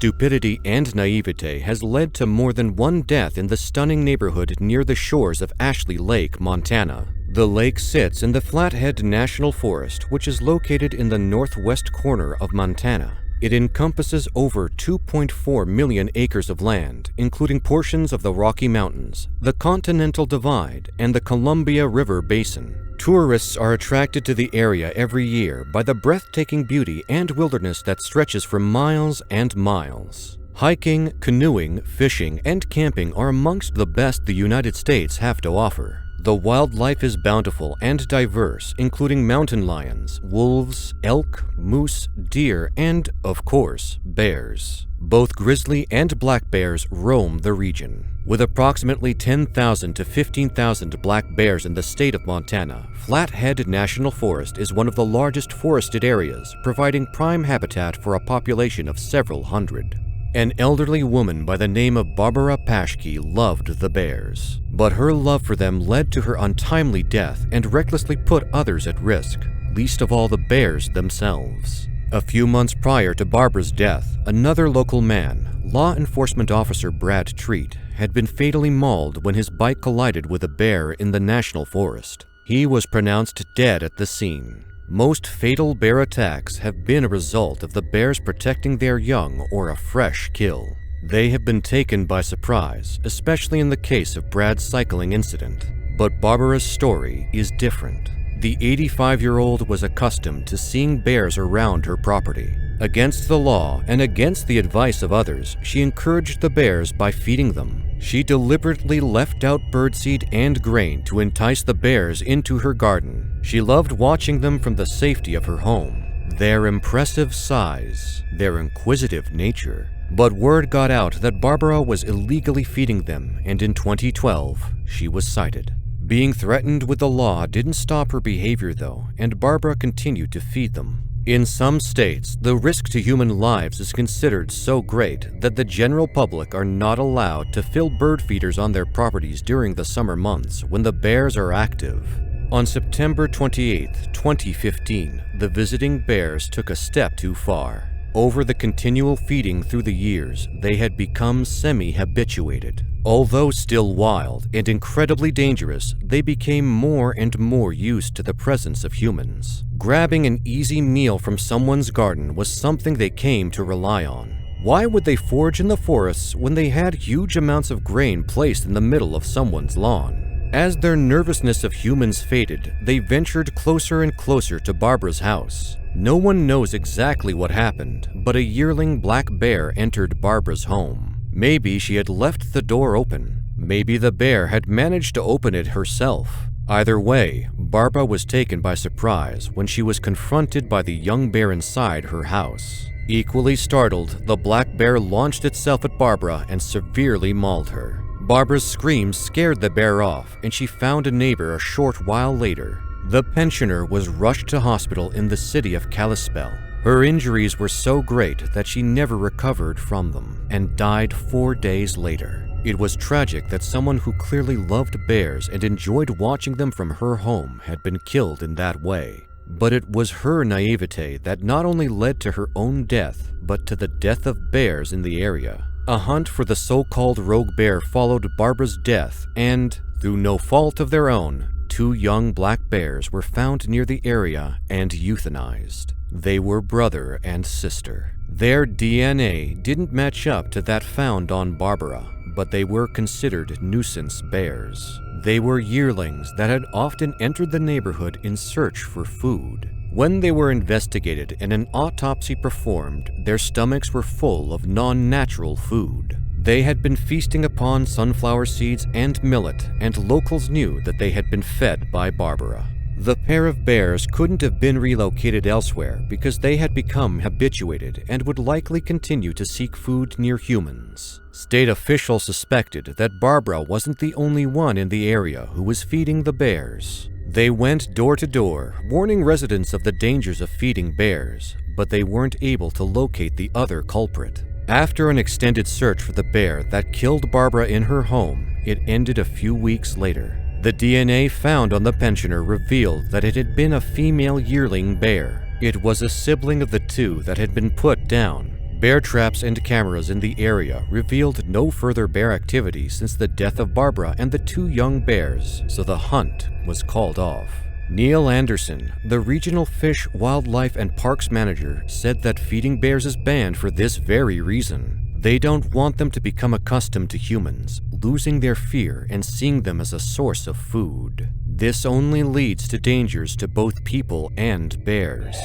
stupidity and naivete has led to more than one death in the stunning neighborhood near the shores of Ashley Lake, Montana. The lake sits in the Flathead National Forest, which is located in the northwest corner of Montana. It encompasses over 2.4 million acres of land, including portions of the Rocky Mountains, the Continental Divide, and the Columbia River Basin. Tourists are attracted to the area every year by the breathtaking beauty and wilderness that stretches for miles and miles. Hiking, canoeing, fishing, and camping are amongst the best the United States have to offer. The wildlife is bountiful and diverse, including mountain lions, wolves, elk, moose, deer, and, of course, bears. Both grizzly and black bears roam the region. With approximately 10,000 to 15,000 black bears in the state of Montana, Flathead National Forest is one of the largest forested areas, providing prime habitat for a population of several hundred. An elderly woman by the name of Barbara Paschke loved the bears, but her love for them led to her untimely death and recklessly put others at risk, least of all the bears themselves. A few months prior to Barbara's death, another local man, law enforcement officer Brad Treat, had been fatally mauled when his bike collided with a bear in the national forest. He was pronounced dead at the scene. Most fatal bear attacks have been a result of the bears protecting their young or a fresh kill. They have been taken by surprise, especially in the case of Brad's cycling incident. But Barbara's story is different. The 85-year-old was accustomed to seeing bears around her property. Against the law and against the advice of others, she encouraged the bears by feeding them. She deliberately left out birdseed and grain to entice the bears into her garden. She loved watching them from the safety of her home. Their impressive size, their inquisitive nature. But word got out that Barbara was illegally feeding them, and in 2012, she was cited. Being threatened with the law didn't stop her behavior though, and Barbara continued to feed them. In some states, the risk to human lives is considered so great that the general public are not allowed to fill bird feeders on their properties during the summer months when the bears are active. On September 28, 2015, the visiting bears took a step too far. Over the continual feeding through the years, they had become semi-habituated. Although still wild and incredibly dangerous, they became more and more used to the presence of humans. Grabbing an easy meal from someone's garden was something they came to rely on. Why would they forage in the forests when they had huge amounts of grain placed in the middle of someone's lawn? As their nervousness of humans faded, they ventured closer and closer to Barbara's house. No one knows exactly what happened, but a yearling black bear entered Barbara's home. Maybe she had left the door open. Maybe the bear had managed to open it herself. Either way, Barbara was taken by surprise when she was confronted by the young bear inside her house. Equally startled, the black bear launched itself at Barbara and severely mauled her. Barbara's screams scared the bear off, and she found a neighbor a short while later. The pensioner was rushed to hospital in the city of Kalispell. Her injuries were so great that she never recovered from them and died 4 days later. It was tragic that someone who clearly loved bears and enjoyed watching them from her home had been killed in that way. But it was her naivete that not only led to her own death, but to the death of bears in the area. A hunt for the so-called rogue bear followed Barbara's death, and, through no fault of their own, 2 young black bears were found near the area and euthanized. They were brother and sister. Their DNA didn't match up to that found on Barbara, but they were considered nuisance bears. They were yearlings that had often entered the neighborhood in search for food. When they were investigated and an autopsy performed, their stomachs were full of non-natural food. They had been feasting upon sunflower seeds and millet, and locals knew that they had been fed by Barbara. The pair of bears couldn't have been relocated elsewhere because they had become habituated and would likely continue to seek food near humans. State officials suspected that Barbara wasn't the only one in the area who was feeding the bears. They went door to door, warning residents of the dangers of feeding bears, but they weren't able to locate the other culprit. After an extended search for the bear that killed Barbara in her home, it ended a few weeks later. The DNA found on the pensioner revealed that it had been a female yearling bear. It was a sibling of the 2 that had been put down. Bear traps and cameras in the area revealed no further bear activity since the death of Barbara and the 2 young bears, so the hunt was called off. Neil Anderson, the regional fish, wildlife, and parks manager, said that feeding bears is banned for this very reason. They don't want them to become accustomed to humans, losing their fear and seeing them as a source of food. This only leads to dangers to both people and bears.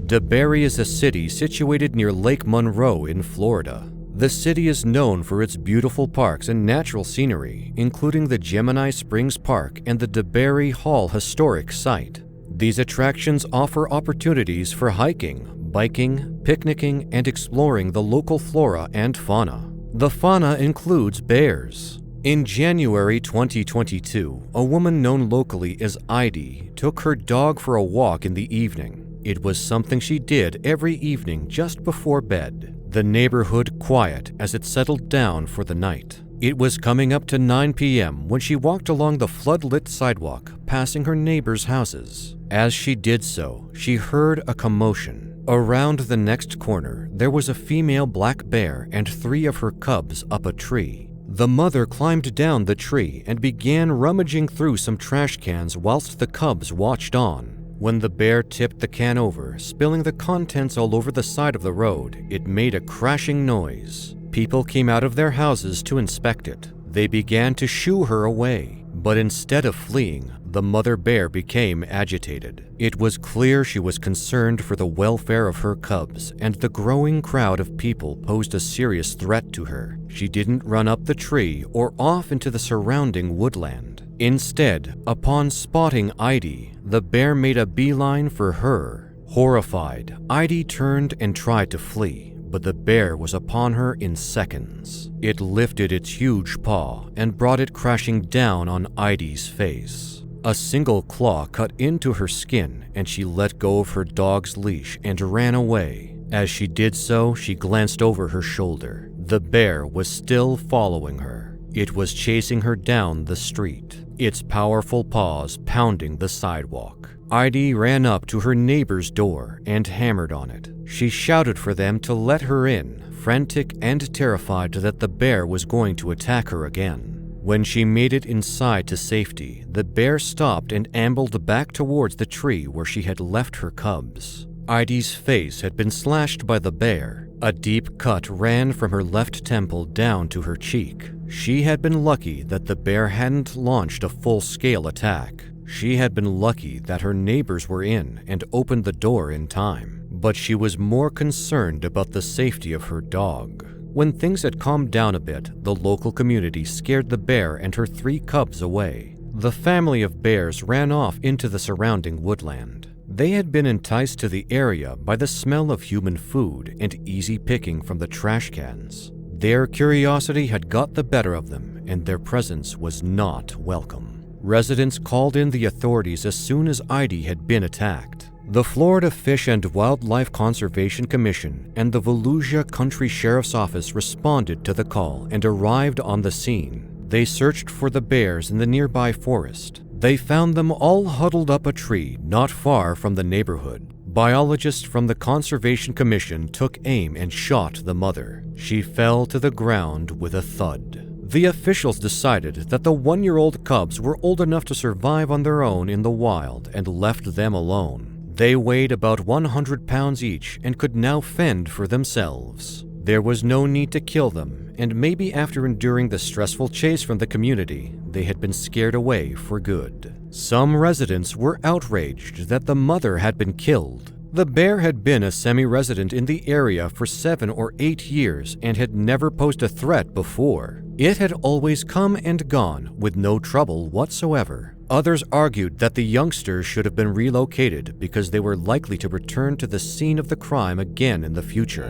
DeBary is a city situated near Lake Monroe in Florida. The city is known for its beautiful parks and natural scenery, including the Gemini Springs Park and the DeBary Hall Historic Site. These attractions offer opportunities for hiking, biking, picnicking, and exploring the local flora and fauna. The fauna includes bears. In January 2022, a woman known locally as Heidi took her dog for a walk in the evening. It was something she did every evening just before bed. The neighborhood quiet as it settled down for the night. It was coming up to 9 p.m. when she walked along the flood-lit sidewalk, passing her neighbors' houses. As she did so, she heard a commotion. Around the next corner, there was a female black bear and 3 of her cubs up a tree. The mother climbed down the tree and began rummaging through some trash cans whilst the cubs watched on. When the bear tipped the can over, spilling the contents all over the side of the road, it made a crashing noise. People came out of their houses to inspect it. They began to shoo her away, but instead of fleeing, the mother bear became agitated. It was clear she was concerned for the welfare of her cubs, and the growing crowd of people posed a serious threat to her. She didn't run up the tree or off into the surrounding woodland. Instead, upon spotting Heidi, the bear made a beeline for her. Horrified, Heidi turned and tried to flee, but the bear was upon her in seconds. It lifted its huge paw and brought it crashing down on Heidi's face. A single claw cut into her skin, and she let go of her dog's leash and ran away. As she did so, she glanced over her shoulder. The bear was still following her. It was chasing her down the street, its powerful paws pounding the sidewalk. Heidi ran up to her neighbor's door and hammered on it. She shouted for them to let her in, frantic and terrified that the bear was going to attack her again. When she made it inside to safety, the bear stopped and ambled back towards the tree where she had left her cubs. Heidi's face had been slashed by the bear. A deep cut ran from her left temple down to her cheek. She had been lucky that the bear hadn't launched a full-scale attack. She had been lucky that her neighbors were in and opened the door in time. But she was more concerned about the safety of her dog. When things had calmed down a bit, the local community scared the bear and her 3 cubs away. The family of bears ran off into the surrounding woodland. They had been enticed to the area by the smell of human food and easy picking from the trash cans. Their curiosity had got the better of them, and their presence was not welcome. Residents called in the authorities as soon as Heidi had been attacked. The Florida Fish and Wildlife Conservation Commission and the Volusia Country Sheriff's Office responded to the call and arrived on the scene. They searched for the bears in the nearby forest. They found them all huddled up a tree not far from the neighborhood. Biologists from the Conservation Commission took aim and shot the mother. She fell to the ground with a thud. The officials decided that the 1-year-old cubs were old enough to survive on their own in the wild and left them alone. They weighed about 100 pounds each and could now fend for themselves. There was no need to kill them, and maybe after enduring the stressful chase from the community, they had been scared away for good. Some residents were outraged that the mother had been killed. The bear had been a semi-resident in the area for 7 or 8 years and had never posed a threat before. It had always come and gone with no trouble whatsoever. Others argued that the youngsters should have been relocated because they were likely to return to the scene of the crime again in the future.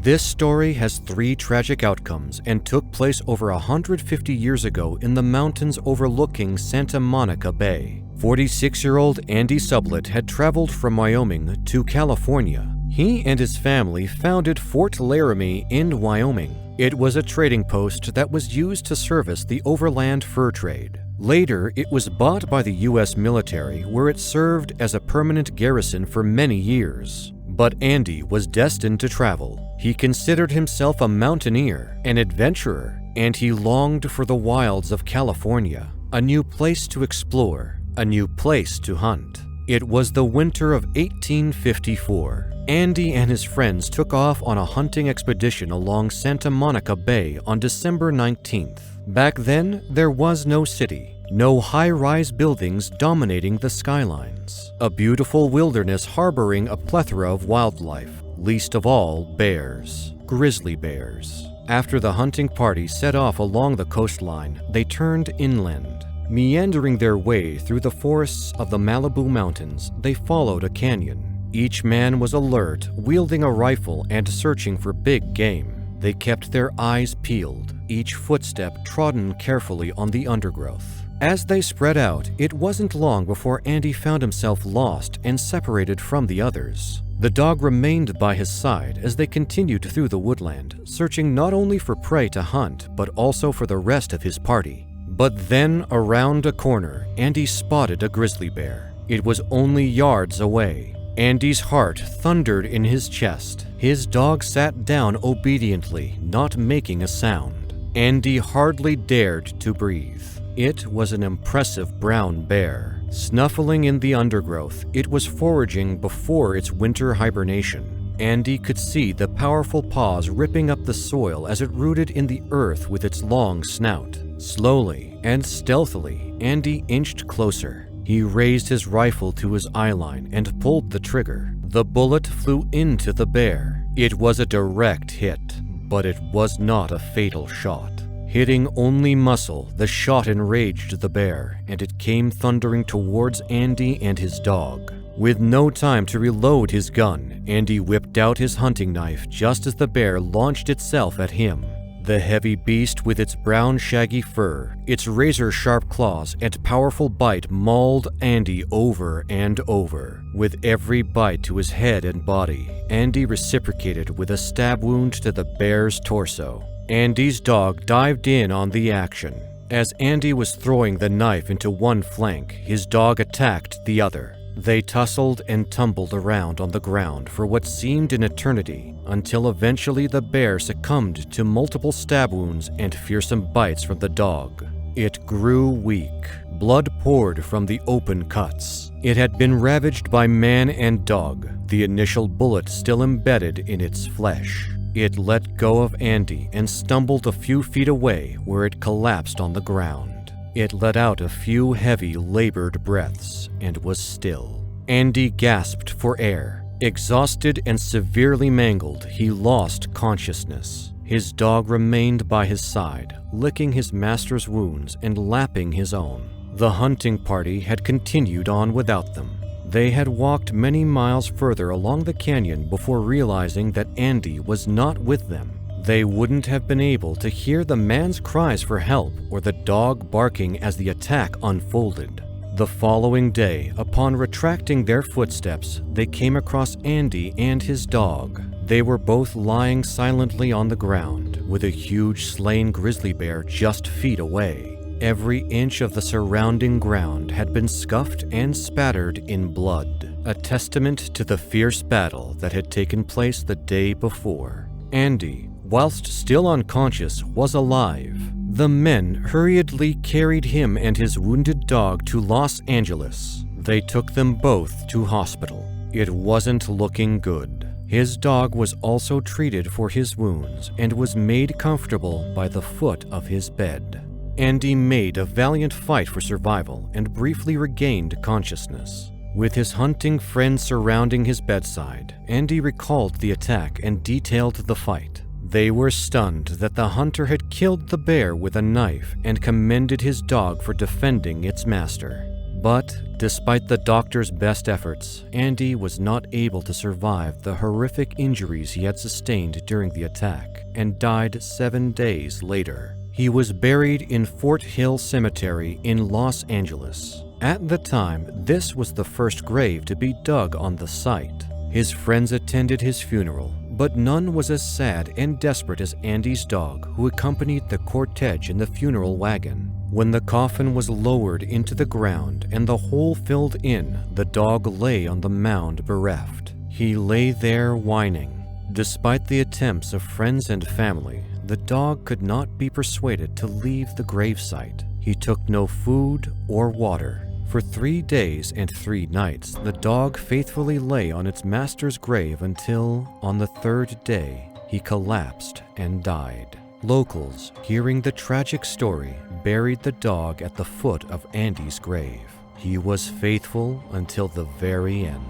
This story has 3 tragic outcomes and took place over 150 years ago in the mountains overlooking Santa Monica Bay. 46-year-old Andy Sublett had traveled from Wyoming to California. He and his family founded Fort Laramie in Wyoming. It was a trading post that was used to service the overland fur trade. Later, it was bought by the U.S. military, where it served as a permanent garrison for many years. But Andy was destined to travel. He considered himself a mountaineer, an adventurer, and he longed for the wilds of California, a new place to explore, a new place to hunt. It was the winter of 1854. Andy and his friends took off on a hunting expedition along Santa Monica Bay on December 19th. Back then, there was no city, no high-rise buildings dominating the skylines. A beautiful wilderness harboring a plethora of wildlife, least of all bears, grizzly bears. After the hunting party set off along the coastline, they turned inland. Meandering their way through the forests of the Malibu Mountains, they followed a canyon. Each man was alert, wielding a rifle and searching for big game. They kept their eyes peeled, each footstep trodden carefully on the undergrowth. As they spread out, it wasn't long before Andy found himself lost and separated from the others. The dog remained by his side as they continued through the woodland, searching not only for prey to hunt, but also for the rest of his party. But then, around a corner, Andy spotted a grizzly bear. It was only yards away. Andy's heart thundered in his chest. His dog sat down obediently, not making a sound. Andy hardly dared to breathe. It was an impressive brown bear. Snuffling in the undergrowth, it was foraging before its winter hibernation. Andy could see the powerful paws ripping up the soil as it rooted in the earth with its long snout. Slowly and stealthily, Andy inched closer. He raised his rifle to his eyeline and pulled the trigger. The bullet flew into the bear. It was a direct hit, but it was not a fatal shot. Hitting only muscle, the shot enraged the bear, and it came thundering towards Andy and his dog. With no time to reload his gun, Andy whipped out his hunting knife just as the bear launched itself at him. The heavy beast with its brown shaggy fur, its razor-sharp claws and powerful bite mauled Andy over and over. With every bite to his head and body, Andy reciprocated with a stab wound to the bear's torso. Andy's dog dived in on the action. As Andy was throwing the knife into one flank, his dog attacked the other. They tussled and tumbled around on the ground for what seemed an eternity, until eventually the bear succumbed to multiple stab wounds and fearsome bites from the dog. It grew weak. Blood poured from the open cuts. It had been ravaged by man and dog, the initial bullet still embedded in its flesh. It let go of Andy and stumbled a few feet away, where it collapsed on the ground. It let out a few heavy, labored breaths and was still. Andy gasped for air. Exhausted and severely mangled, he lost consciousness. His dog remained by his side, licking his master's wounds and lapping his own. The hunting party had continued on without them. They had walked many miles further along the canyon before realizing that Andy was not with them. They wouldn't have been able to hear the man's cries for help or the dog barking as the attack unfolded. The following day, upon retracting their footsteps, they came across Andy and his dog. They were both lying silently on the ground, with a huge slain grizzly bear just feet away. Every inch of the surrounding ground had been scuffed and spattered in blood, a testament to the fierce battle that had taken place the day before. Andy, whilst still unconscious, was alive. The men hurriedly carried him and his wounded dog to Los Angeles. They took them both to hospital. It wasn't looking good. His dog was also treated for his wounds and was made comfortable by the foot of his bed. Andy made a valiant fight for survival and briefly regained consciousness. With his hunting friends surrounding his bedside, Andy recalled the attack and detailed the fight. They were stunned that the hunter had killed the bear with a knife and commended his dog for defending its master. But, despite the doctor's best efforts, Andy was not able to survive the horrific injuries he had sustained during the attack and died 7 days later. He was buried in Fort Hill Cemetery in Los Angeles. At the time, this was the first grave to be dug on the site. His friends attended his funeral, but none was as sad and desperate as Andy's dog, who accompanied the cortege in the funeral wagon. When the coffin was lowered into the ground and the hole filled in, the dog lay on the mound bereft. He lay there whining. Despite the attempts of friends and family, the dog could not be persuaded to leave the gravesite. He took no food or water. For 3 days and 3 nights, the dog faithfully lay on its master's grave until, on the 3rd day, he collapsed and died. Locals, hearing the tragic story, buried the dog at the foot of Andy's grave. He was faithful until the very end.